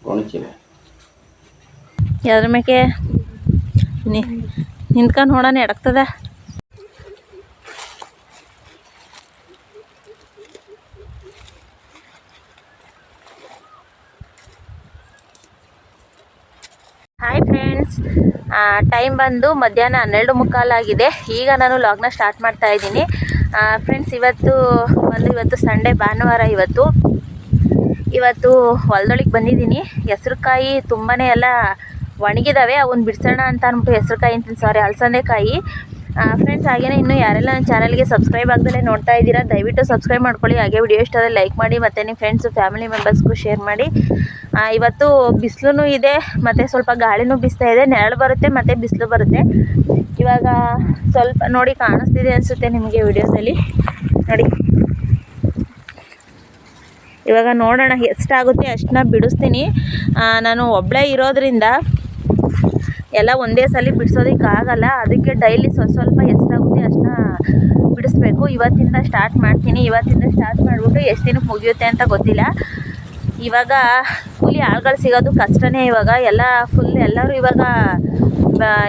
ಕೊಣಚಿವೆ ಯಾದ್ರ ಮೇಕೆ ನಿಂತ್ಕೊಂಡು ನೋಡೋಣ ಎಡಕ್ತದ. ಹಾಯ್ ಫ್ರೆಂಡ್ಸ್, ಟೈಮ್ ಬಂದು ಮಧ್ಯಾಹ್ನ 12:15 ಆಗಿದೆ. ಈಗ ನಾನು ಲಾಗ್ನ ಸ್ಟಾರ್ಟ್ ಮಾಡ್ತಾ ಇದ್ದೀನಿ. ಫ್ರೆಂಡ್ಸ್, ಇವತ್ತು ಸಂಡೇ, ಭಾನುವಾರ. ಇವತ್ತು ಹೊಲದೊಳಗೆ ಬಂದಿದ್ದೀನಿ. ಹೆಸ್ರುಕಾಯಿ ತುಂಬಾ ಎಲ್ಲ ಒಣಗಿದಾವೆ, ಅವನ್ನ ಬಿಡಿಸೋಣ ಅಂತ ಅಂದ್ಬಿಟ್ಟು ಹೆಸ್ರುಕಾಯಿ ಅಂತೀನಿ, ಸಾರಿ, ಅಲಸಂದೆಕಾಯಿ. ಫ್ರೆಂಡ್ಸ್, ಹಾಗೆಯೇ ಇನ್ನೂ ಯಾರೆಲ್ಲ ನನ್ನ ಚಾನಲ್ಗೆ ಸಬ್ಸ್ಕ್ರೈಬ್ ಆಗದಲ್ಲೇ ನೋಡ್ತಾ ಇದ್ದೀರಾ, ದಯವಿಟ್ಟು ಸಬ್ಸ್ಕ್ರೈಬ್ ಮಾಡ್ಕೊಳ್ಳಿ. ಹಾಗೆ ವಿಡಿಯೋ ಇಷ್ಟ ಆದರೆ ಲೈಕ್ ಮಾಡಿ, ಮತ್ತು ನಿಮ್ಮ ಫ್ರೆಂಡ್ಸು ಫ್ಯಾಮಿಲಿ ಮೆಂಬರ್ಸ್ಗೂ ಶೇರ್ ಮಾಡಿ. ಇವತ್ತು ಬಿಸಿಲು ಇದೆ, ಮತ್ತು ಸ್ವಲ್ಪ ಗಾಳಿನೂ ಬೀಸ್ತಾ ಇದೆ. ನೆರಳು ಬರುತ್ತೆ ಮತ್ತು ಬಿಸಿಲು ಬರುತ್ತೆ. ಇವಾಗ ಸ್ವಲ್ಪ ನೋಡಿ ಕಾಣಿಸ್ತಿದೆ ಅನಿಸುತ್ತೆ ನಿಮಗೆ ವಿಡಿಯೋದಲ್ಲಿ, ನೋಡಿ. ಇವಾಗ ನೋಡೋಣ ಎಷ್ಟಾಗುತ್ತೆ ಅಷ್ಟನ್ನ ಬಿಡಿಸ್ತೀನಿ. ನಾನು ಒಬ್ಬಳೇ ಇರೋದ್ರಿಂದ ಎಲ್ಲ ಒಂದೇ ಸಲ ಬಿಡಿಸೋದಕ್ಕಾಗಲ್ಲ. ಅದಕ್ಕೆ ಡೈಲಿ ಸ್ವಲ್ಪ ಎಷ್ಟಾಗುತ್ತೆ ಅಷ್ಟನ್ನ ಬಿಡಿಸ್ಬೇಕು. ಇವತ್ತಿಂದ ಸ್ಟಾರ್ಟ್ ಮಾಡ್ತೀನಿ. ಇವತ್ತಿಂದ ಸ್ಟಾರ್ಟ್ ಮಾಡಿಬಿಟ್ಟು ಎಷ್ಟು ದಿನಕ್ಕೆ ಮುಗಿಯುತ್ತೆ ಅಂತ ಗೊತ್ತಿಲ್ಲ. ಇವಾಗ ಕೂಲಿ ಆಳುಗಳು ಸಿಗೋದು ಕಷ್ಟನೇ. ಇವಾಗ ಎಲ್ಲರೂ ಇವಾಗ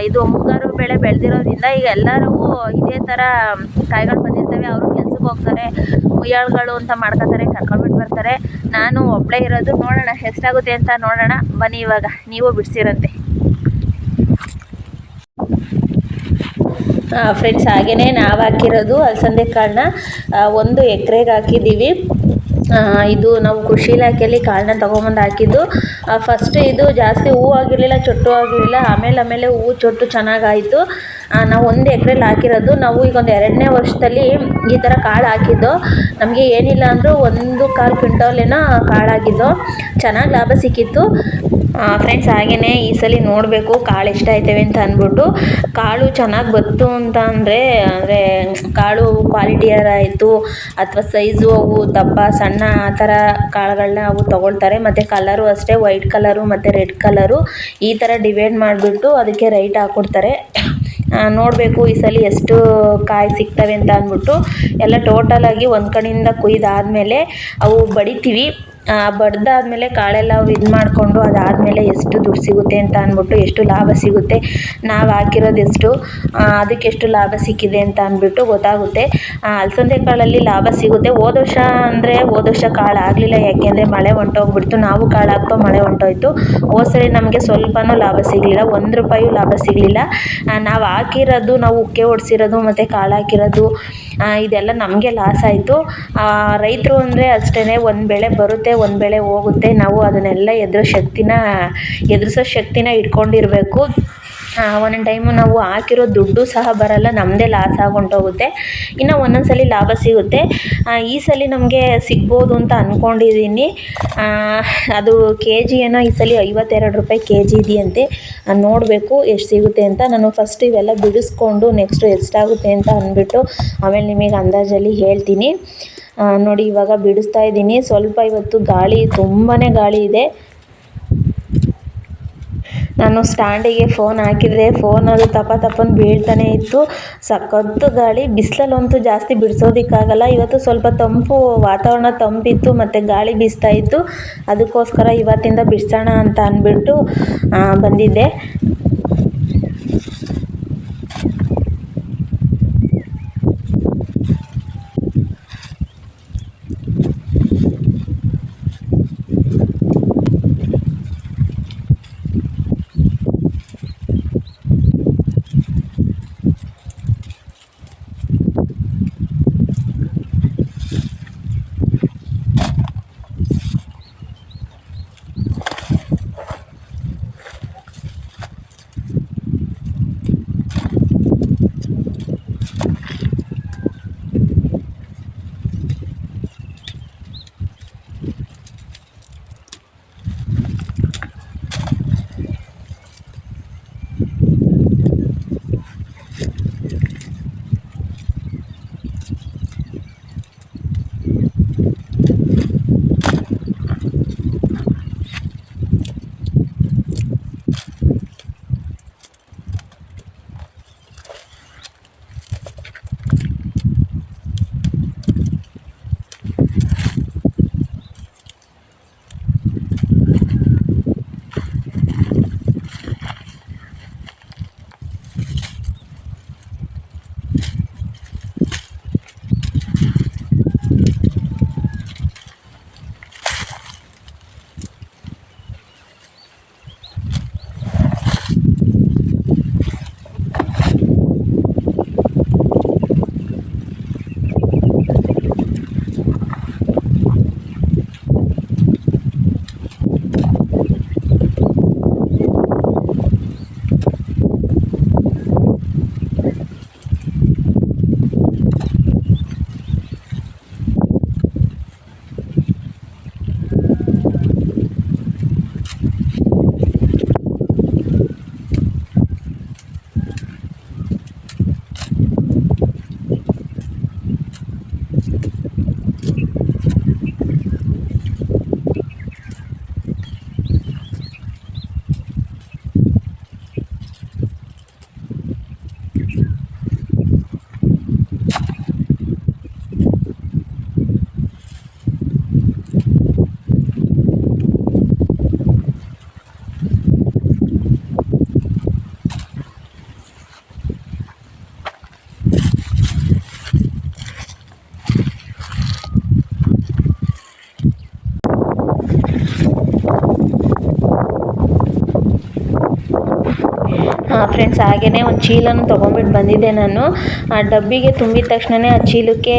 ಇದು ಮುಂಗಾರು ಬೆಳೆ ಬೆಳೆದಿರೋದ್ರಿಂದ ಈಗ ಎಲ್ಲರೂ ಇದೇ ಥರ ಕಾಯಿಗಳು ಬಂದಿರ್ತವೆ. ಅವರು ಕೆಲ್ಸಕ್ಕೆ ಹೋಗ್ತಾರೆ, ಮುಯ್ಯಾಳುಗಳು ಅಂತ ಮಾಡ್ಕೊತಾರೆ, ಕರ್ಕೊಂಡ್ಬಿಟ್ಟು ಬರ್ತಾರೆ. ನಾನು ಒಬ್ಬಳೇ ಇರೋದು. ನೋಡೋಣ ಎಷ್ಟಾಗುತ್ತೆ ಅಂತ ನೋಡೋಣ ಬನ್ನಿ. ಇವಾಗ ನೀವು ಬಿಡಿಸಿರಂತೆ ಫ್ರೆಂಡ್ಸ್. ಹಾಗೆಯೇ ನಾವು ಹಾಕಿರೋದು ಅಲಸಂದೆ ಕಾಳನ್ನ 1 ಎಕರೆಗೆ ಹಾಕಿದ್ದೀವಿ. ಇದು ನಾವು ಕೃಷಿ ಇಲಾಖೆಯಲ್ಲಿ ಕಾಳನ್ನ ತೊಗೊಂಬಂದು ಹಾಕಿದ್ದು. ಫಸ್ಟ್ ಇದು ಜಾಸ್ತಿ ಹೂವು ಆಗಿರಲಿಲ್ಲ, ಚೊಟ್ಟು ಆಗಿರಲಿಲ್ಲ. ಆಮೇಲೆ ಹೂವು ಚೊಟ್ಟು ಚೆನ್ನಾಗಾಯಿತು. ನಾವು 1 ಎಕರೆಲಿ ಹಾಕಿರೋದು. ನಾವು ಈಗ ಒಂದು 2ನೇ ವರ್ಷದಲ್ಲಿ ಈ ಥರ ಕಾಳು ಹಾಕಿದ್ದು. ನಮಗೆ ಏನಿಲ್ಲ ಅಂದರೂ 1.25 ಕ್ವಿಂಟಾಲೇನೋ ಕಾಳಾಗಿದ್ದು. ಚೆನ್ನಾಗಿ ಲಾಭ ಸಿಕ್ಕಿತ್ತು ಫ್ರೆಂಡ್ಸ್. ಹಾಗೆಯೇ ಈ ಸಲ ನೋಡಬೇಕು ಕಾಳು ಎಷ್ಟಾಯ್ತವೆ ಅಂತ ಅಂದ್ಬಿಟ್ಟು. ಕಾಳು ಚೆನ್ನಾಗಿ ಬಂತು ಅಂತ ಅಂದರೆ ಕಾಳು ಕ್ವಾಲಿಟಿಯರ್ ಆಯಿತು ಅಥವಾ ಸೈಜು, ಅವು ದಪ್ಪ ಸಣ್ಣ ಆ ಥರ ಕಾಳುಗಳನ್ನ ಅವು ತೊಗೊಳ್ತಾರೆ. ಮತ್ತು ಕಲರು ಅಷ್ಟೇ, ವೈಟ್ ಕಲರು ಮತ್ತು ರೆಡ್ ಕಲರು ಈ ಥರ ಡಿವೈಡ್ ಮಾಡಿಬಿಟ್ಟು ಅದಕ್ಕೆ ರೈಟ್ ಹಾಕ್ಕೊಡ್ತಾರೆ. ನೋಡಬೇಕು ಈ ಸಲ ಎಷ್ಟು ಕಾಯಿ ಸಿಗ್ತವೆ ಅಂತ ಅಂದ್ಬಿಟ್ಟು. ಎಲ್ಲ ಟೋಟಲಾಗಿ ಒಂದು ಕಡೆಯಿಂದ ಕುಯ್ದಾದ್ಮೇಲೆ ಅವು ಬಡಿತೀವಿ. ಬಡ್ದಾದ್ಮೇಲೆ ಕಾಳೆಲ್ಲ ಇದು ಮಾಡಿಕೊಂಡು ಅದಾದಮೇಲೆ ಎಷ್ಟು ದುಡ್ಡು ಸಿಗುತ್ತೆ ಅಂತ ಅಂದ್ಬಿಟ್ಟು, ಎಷ್ಟು ಲಾಭ ಸಿಗುತ್ತೆ, ನಾವು ಹಾಕಿರೋದು ಎಷ್ಟು, ಅದಕ್ಕೆ ಎಷ್ಟು ಲಾಭ ಸಿಕ್ಕಿದೆ ಅಂತ ಅಂದ್ಬಿಟ್ಟು ಗೊತ್ತಾಗುತ್ತೆ. ಅಲಸಂದೆ ಕಾಳಲ್ಲಿ ಲಾಭ ಸಿಗುತ್ತೆ. ಹೋದ ವರ್ಷ ಕಾಳು ಆಗಲಿಲ್ಲ, ಯಾಕೆಂದರೆ ಮಳೆ ಹೊಂಟೋಗ್ಬಿಡ್ತು. ನಾವು ಕಾಳು ಹಾಕ್ತೋ ಮಳೆ ಹೊಂಟೋಯ್ತು. ಹೋದ ಸರಿ ನಮಗೆ ಸ್ವಲ್ಪನೂ ಲಾಭ ಸಿಗಲಿಲ್ಲ, ₹1 ಲಾಭ ಸಿಗಲಿಲ್ಲ. ನಾವು ಹಾಕಿರೋದು, ನಾವು ಉಕ್ಕೆ ಹೊಡ್ಸಿರೋದು ಮತ್ತು ಕಾಳು ಹಾಕಿರೋದು ಇದೆಲ್ಲ ನಮಗೆ ಲಾಸ್ ಆಯಿತು. ರೈತರು ಅಂದರೆ ಅಷ್ಟೇ, ಒಂದು ಬೆಳೆ ಬರುತ್ತೆ, ಒಂದು ಬೆಳೆ ಹೋಗುತ್ತೆ. ನಾವು ಅದನ್ನೆಲ್ಲ ಎದುರಿಸೋ ಶಕ್ತಿನ ಇಟ್ಕೊಂಡಿರಬೇಕು. ಒಂದೊಂದು ಟೈಮು ನಾವು ಹಾಕಿರೋ ದುಡ್ಡು ಸಹ ಬರಲ್ಲ, ನಮ್ಮದೇ ಲಾಸ್ ಆಗೊಂಟೋಗುತ್ತೆ. ಇನ್ನು ಒಂದೊಂದು ಸಲ ಲಾಭ ಸಿಗುತ್ತೆ. ಈ ಸಲ ನಮಗೆ ಸಿಗ್ಬೋದು ಅಂತ ಅಂದ್ಕೊಂಡಿದ್ದೀನಿ. ಅದು KG ಏನೋ ಈ ಸಲ ₹52 KG ಇದೆಯಂತೆ. ನೋಡಬೇಕು ಎಷ್ಟು ಸಿಗುತ್ತೆ ಅಂತ. ನಾನು ಫಸ್ಟ್ ಇವೆಲ್ಲ ಬಿಡಿಸ್ಕೊಂಡು ನೆಕ್ಸ್ಟು ಎಷ್ಟಾಗುತ್ತೆ ಅಂತ ಅಂದ್ಬಿಟ್ಟು ಆಮೇಲೆ ನಿಮಗೆ ಅಂದಾಜಲ್ಲಿ ಹೇಳ್ತೀನಿ. ನೋಡಿ ಇವಾಗ ಬಿಡಿಸ್ತಾ ಇದ್ದೀನಿ. ಸ್ವಲ್ಪ ಇವತ್ತು ಗಾಳಿ, ತುಂಬಾ ಗಾಳಿ ಇದೆ. ನಾನು ಸ್ಟ್ಯಾಂಡಿಗೆ ಫೋನ್ ಹಾಕಿದರೆ ಫೋನ್ ಅದು ತಪ್ಪನ್ನು ಬೀಳ್ತಾನೆ ಇತ್ತು. ಸಖತ್ತು ಗಾಳಿ. ಬಿಸಿಲಲ್ಲಂತೂ ಜಾಸ್ತಿ ಬಿಡಿಸೋದಕ್ಕಾಗಲ್ಲ. ಇವತ್ತು ಸ್ವಲ್ಪ ವಾತಾವರಣ ತಂಪಿತ್ತು ಮತ್ತು ಗಾಳಿ ಬೀಸ್ತಾ ಇತ್ತು. ಅದಕ್ಕೋಸ್ಕರ ಇವತ್ತಿಂದ ಬಿಡಿಸೋಣ ಅಂತ ಅಂದ್ಬಿಟ್ಟು ಬಂದಿದ್ದೆ. ಫ್ರೆಂಡ್ಸ್ ಹಾಗೆಯೇ ಒಂದು ಚೀಲನೂ ತೊಗೊಂಬಿಟ್ಟು ಬಂದಿದ್ದೆ ನಾನು. ಆ ಡಬ್ಬಿಗೆ ತುಂಬಿದ ತಕ್ಷಣವೇ ಆ ಚೀಲಕ್ಕೆ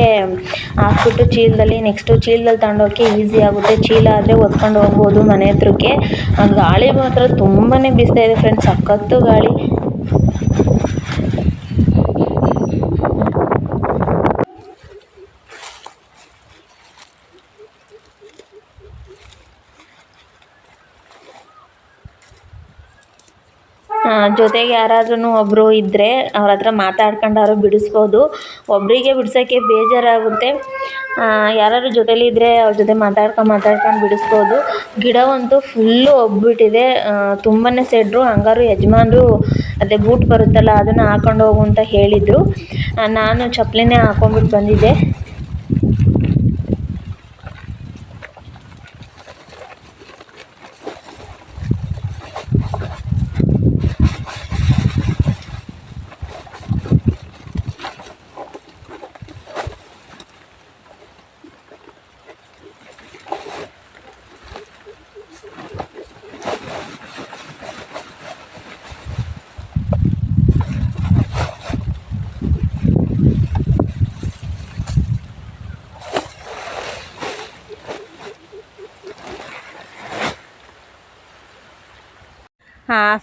ಹಾಕ್ಬಿಟ್ಟು ಚೀಲದಲ್ಲಿ ನೆಕ್ಸ್ಟು ಚೀಲದಲ್ಲಿ ತಗೊಂಡೋಗಕ್ಕೆ ಈಸಿ ಆಗುತ್ತೆ. ಚೀಲ ಆದರೆ ಹೊತ್ಕೊಂಡು ಹೋಗ್ಬೋದು ಮನೆ ಹತ್ರಕ್ಕೆ. ಗಾಳಿ ಮಾತ್ರ ತುಂಬಾ ಬೀಸ್ತಾ ಇದೆ ಫ್ರೆಂಡ್ಸ್, ಸಖತ್ತು ಗಾಳಿ. ಜೊತೆಗೆ ಯಾರಾದ್ರೂ ಒಬ್ಬರು ಇದ್ದರೆ ಅವ್ರ ಹತ್ರ ಮಾತಾಡ್ಕೊಂಡಾದ್ರು ಬಿಡಿಸ್ಬೋದು. ಒಬ್ಬರಿಗೆ ಬಿಡ್ಸೋಕ್ಕೆ ಬೇಜಾರಾಗುತ್ತೆ. ಯಾರಾದ್ರು ಜೊತೆಲಿದ್ದರೆ ಅವ್ರ ಜೊತೆ ಮಾತಾಡ್ಕೊಂಡು ಬಿಡಿಸ್ಬೋದು. ಗಿಡವಂತೂ ಫುಲ್ಲು ಒಬ್ಬಿಟ್ಟಿದೆ, ತುಂಬಾ ಸೆಡ್ರು. ಹಂಗಾರು ಯಜಮಾನ್ರು ಅದೇ ಬೂಟ್ ಬರುತ್ತಲ್ಲ ಅದನ್ನು ಹಾಕೊಂಡು ಹೋಗು ಅಂತ ಹೇಳಿದರು. ನಾನು ಚಪ್ಪಲಿನೇ ಹಾಕೊಂಡ್ಬಿಟ್ಟು ಬಂದಿದ್ದೆ.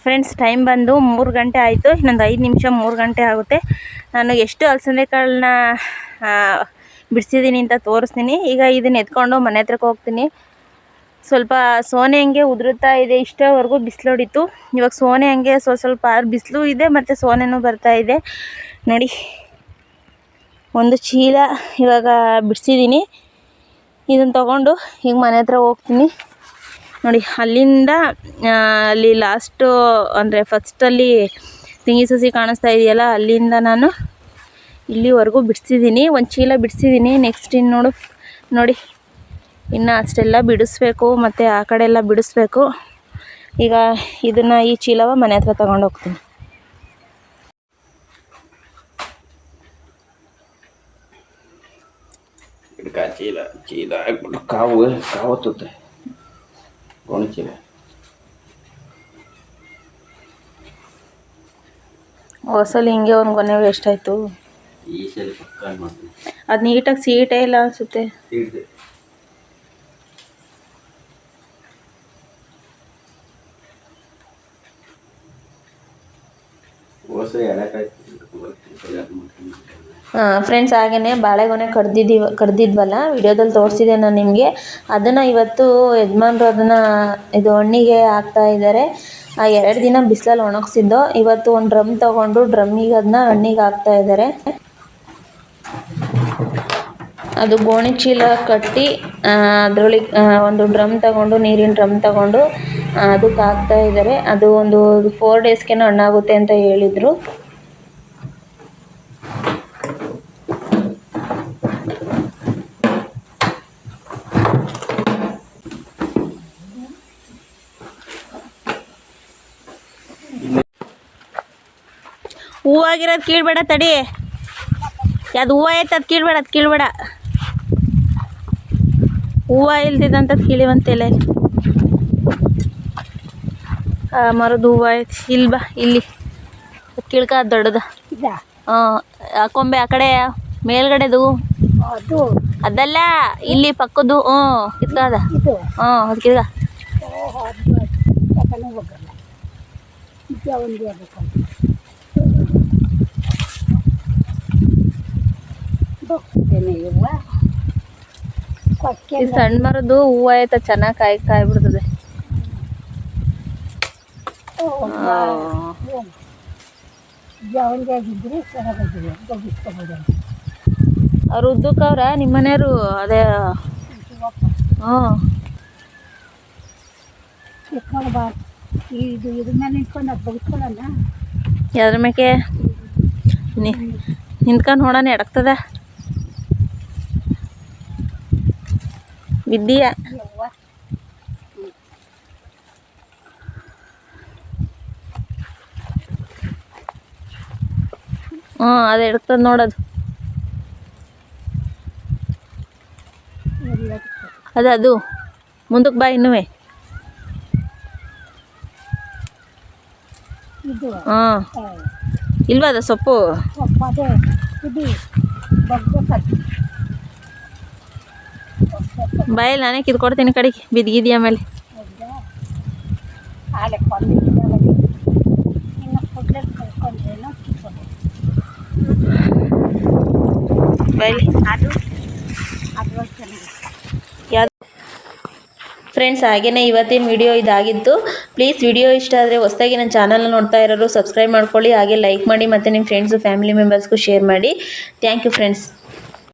ಫ್ರೆಂಡ್ಸ್, ಟೈಮ್ ಬಂದು 3 ಗಂಟೆ ಆಯಿತು. ಇನ್ನೊಂದು 5 ನಿಮಿಷ 3 ಗಂಟೆ ಆಗುತ್ತೆ. ನಾನು ಎಷ್ಟು ಅಲಸಂದೆ ಕಾಳನ್ನ ಬಿಡಿಸಿದ್ದೀನಿ ಅಂತ ತೋರಿಸ್ತೀನಿ. ಈಗ ಇದನ್ನ ಎತ್ಕೊಂಡು ಮನೆ ಹತ್ರಕ್ಕೆ ಹೋಗ್ತೀನಿ. ಸ್ವಲ್ಪ ಸೋನೆ ಹಂಗೆ ಉದುರುತ್ತಾ ಇದೆ. ಇಷ್ಟವರೆಗೂ ಬಿಸಿಲು ಹೊಡಿತು. ಇವಾಗ ಸೋನೆ ಹಂಗೆ ಸ್ವಲ್ಪ ಬಿಸಿಲು ಇದೆ ಮತ್ತು ಸೋನೆನೂ ಬರ್ತಾ ಇದೆ ನೋಡಿ. ಒಂದು ಚೀಲ ಇವಾಗ ಬಿಡಿಸಿದ್ದೀನಿ. ಇದನ್ನು ತೊಗೊಂಡು ಈಗ ಮನೆ ಹತ್ರ ಹೋಗ್ತೀನಿ ನೋಡಿ. ಅಲ್ಲಿಂದ ಅಲ್ಲಿ ಲಾಸ್ಟು ಅಂದರೆ ಫಸ್ಟಲ್ಲಿ ತೆಂಗಿ ಸಸಿ ಕಾಣಿಸ್ತಾ ಇದೆಯಲ್ಲ, ಅಲ್ಲಿಂದ ನಾನು ಇಲ್ಲಿವರೆಗೂ ಬಿಡಿಸಿದ್ದೀನಿ. ಒಂದು ಚೀಲ ಬಿಡಿಸಿದ್ದೀನಿ. ನೆಕ್ಸ್ಟ್ ಇನ್ನು ನೋಡಿ ಇನ್ನು ಅಷ್ಟೆಲ್ಲ ಬಿಡಿಸ್ಬೇಕು ಮತ್ತು ಆ ಕಡೆ ಎಲ್ಲ ಬಿಡಿಸ್ಬೇಕು. ಈಗ ಇದನ್ನು ಈ ಚೀಲವ ಮನೆ ಹತ್ರ ತಗೊಂಡು ಹೋಗ್ತೀನಿ. ಚೀಲ ಹಾಕ್ಬಿಟ್ಟು ಕಾವತ್ತುತ್ತೆ ಒಣಚೀಲ. ಹೊಸಲಿ ಹಿಂಗೆ ಒಂದು ಗೊನೆ ವೇಸ್ಟ್ ಆಯಿತು. ಈ ಸಲ ಪಕ್ಕ ಮಾಡ್ತೀನಿ. ಅದು ನೀಟಾಗಿ ಸೀಟೇ ಇಲ್ಲ ಅನಿಸುತ್ತೆ. ಫ್ರೆಂಡ್ಸ್, ಹಾಗೆಯೇ ಬಾಳೆಗೊನೆ ಕಡ್ದಿದ್ವಲ್ಲ, ವಿಡಿಯೋದಲ್ಲಿ ತೋರಿಸಿದೆ ನಾನು ನಿಮಗೆ. ಅದನ್ನು ಇವತ್ತು ಯಜಮಾನ್ರು ಅದನ್ನು ಇದು ಹಣ್ಣಿಗೆ ಹಾಕ್ತಾ ಇದ್ದಾರೆ. 2 ದಿನ ಬಿಸಿಲಲ್ಲಿ ಒಣಗಿಸಿದ್ದು. ಇವತ್ತು ಒಂದು ಡ್ರಮ್ ತೊಗೊಂಡು ಡ್ರಮ್ಮಿಗೆ ಅದನ್ನ ಹಣ್ಣಿಗೆ ಹಾಕ್ತಾ ಇದ್ದಾರೆ. ಅದು ಗೋಣಿ ಚೀಲ ಕಟ್ಟಿ ಅದರೊಳಗೆ ಒಂದು ಡ್ರಮ್ ತಗೊಂಡು, ನೀರಿನ ಡ್ರಮ್ ತಗೊಂಡು ಅದಕ್ಕೆ ಹಾಕ್ತಾ ಇದ್ದಾರೆ. ಅದು ಒಂದು 4 ಡೇಸ್ಗೇನೋ ಹಣ್ಣಾಗುತ್ತೆ ಅಂತ ಹೇಳಿದರು. ಹೂವಾಗಿರೋದು ಕೀಳ್ಬೇಡ, ತಡಿ. ಅದು ಹೂವು ಐತೆ, ಅದು ಕೀಳ್ಬೇಡ. ಹೂವು ಇಲ್ದಿದ್ದಂಥದ್ದು ಕೀಳಿವಂತೆಲ್ಲ. ಮರದ ಹೂವು ಐತಿ. ಇಲ್ಲಿ ಬಾ, ಇಲ್ಲಿ ಕೀಳ್ಕ ದೊಡ್ಡದ. ಕೊಂಬೆ ಆ ಕಡೆ ಮೇಲ್ಗಡೆದು ಅದಲ್ಲ, ಇಲ್ಲಿ ಪಕ್ಕದ್ದು. ಕಿತ್ಕದ. ಅದು ಕಿತ್ಕ. ಈ ಸಣ್ಣ ಮರದ್ದು ಹೂವು ಆಯ್ತ, ಚೆನ್ನಾಗಿ ಕಾಯಿ ಬಿಡ್ತದೆ. ಅವ್ರು ಉದ್ದಕ್ಕವ್ರ ನಿಮ್ಮ ಮನೆಯವರು? ಅದೇ ಯಾವ್ದ್ರ ಮೇಕೆ ನಿಂತ್ಕೊಂಡು ನೋಡೋಣ, ಎಡಕ್ತದ ಬಿದ್ದೀಯ? ಅದು ಎಡಕ್ತದ ನೋಡೋದು. ಅದು ಮುಂದಕ್ಕೆ ಬಾ. ಇನ್ನೂ ಇದು ಹಾಂ ಇಲ್ವಾ ಅದು ಸೊಪ್ಪು ಸೊಪ್ಪು ಅದೇ ಇದು ಬಗ್ಗು ಕಟ್ಟಿ ಬಾಯಲ್ಲಿ ನಾನೇ ಕಿತ್ಕೊಡ್ತೀನಿ ಕಡೆಗೆ ಬಿದ್ದಿದ್ದಿ ಆಮೇಲೆ ಹಾಲೆ ಕೊಂಡಿದ್ದಾವೆ ಇನ್ನು ಕೂಡಲೇ ಕಳ್ಕೊಂಡ್ರೇನೋ ಕಿತ್ಕೊಂಡು ಬಾಯಲ್ಲಿ ಅದು ಅದು ಚೆನ್ನಾಗಿ ಯಾವ್ದು ಫ್ರೆಂಡ್ಸ್ ಹಾಗೆಯೇ ಇವತ್ತಿನ ವಿಡಿಯೋ ಇದಾಗಿತ್ತು. ಪ್ಲೀಸ್ ವಿಡಿಯೋ ಇಷ್ಟ ಆದರೆ ಹೊಸದಾಗಿ ನನ್ನ ಚಾನಲ್ನ ನೋಡ್ತಾ ಇರೋರು ಸಬ್ಸ್ಕ್ರೈಬ್ ಮಾಡ್ಕೊಳ್ಳಿ, ಹಾಗೆ ಲೈಕ್ ಮಾಡಿ ಮತ್ತು ನಿಮ್ಮ ಫ್ರೆಂಡ್ಸು ಫ್ಯಾಮಿಲಿ ಮೆಂಬರ್ಸ್ಗೂ ಶೇರ್ ಮಾಡಿ. Thank you friends.